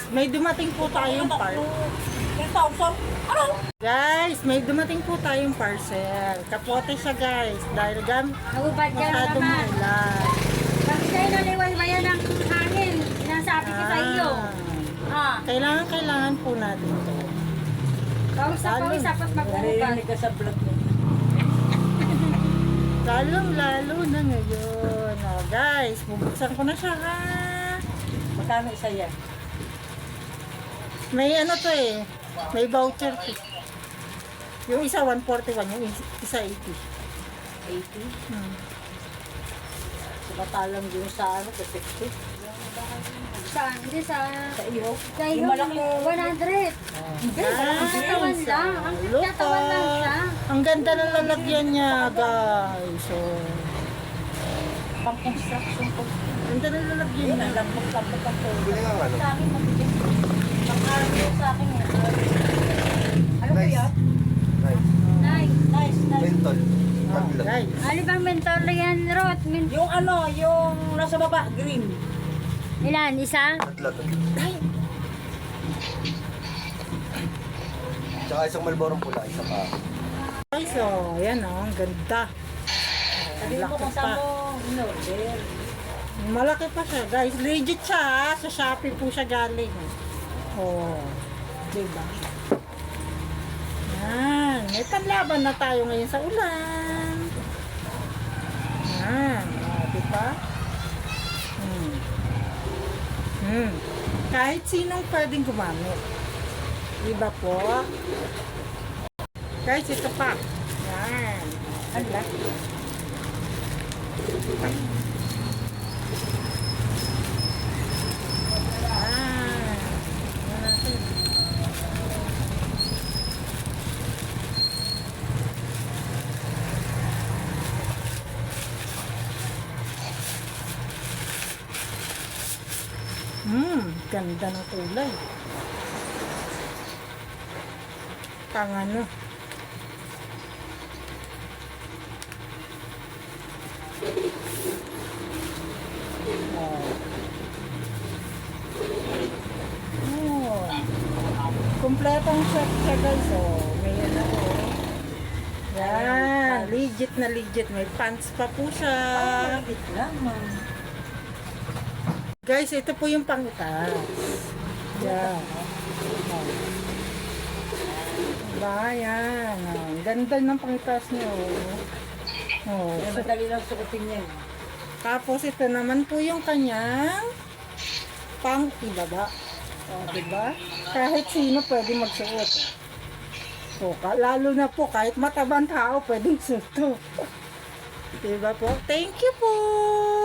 may dumating po tayong parcel. Guys, may dumating po tayong parcel. Kapote siya guys. Dahil Nagubad ka na masyadong naman. ulan. Pag sa'yo naliway-wayan ng hangin, sinasabi ko sa iyo. Kailangan po natin to. Pawis na pawis, tapos magbubukan. ka sa vlog mo. Lalong-lalo na ngayon. Oh, guys, bubuksan ko na siya ha. Magkano isa yan? May ano to eh. May voucher to. Yung isa 141, yung isa 80. 80? Hmm. Matalang din sa ano, sa 60. Saan? Hindi sa... Sa iyo. Sa iyo, 100. Hindi, Ang katawan lang. Ang katawan lang siya. Ang ganda ng lalagyan niya, guys. So, pang construction ko. ang ganda ng lalagyan Yun, niya. ang lambot-lambot ang po. Bili nga ano. Sa akin, mabigyan. Pang-araw sa akin eh. Ano ba Nice. yan? Nice. Nice. Nice. Mentol. Oh, Paglag. guys. Ano bang mentor yan, Rod? Yung ano, yung nasa baba, green. Ilan? Isa? Tatlo to. Tsaka isang malborong pula, isa pa. Guys, oh, yan oh, ang ganda. Sabi mo kung saan mo in-order. Malaki pa siya, guys. Legit siya, ha? Sa Shopee po siya galing. Oh, diba? Yan. May panlaban na tayo ngayon sa ulan. Yan. Oh, diba? Kahit sinong pwedeng gumamit. Diba po? Guys, ito pa. Yan. Ano ba? Yan natin. Ganda ng kulay. Pang ano. Oh. Kompletong set siya guys. Oh, may ano oh. Yan, legit na legit. May pants pa po siya. Wait lang, ma'am. Guys, ito po yung pangitas. Yan. Oh. Diba? Yan. Oh. Ang ganda ng pangitas niyo. Oh. Ay, madali lang sukutin yan. Tapos ito naman po yung kanyang pang ibaba. O, diba? Kahit sino pwede magsuot. So, lalo na po, kahit matabang tao pwedeng suot. Diba po? Thank you po!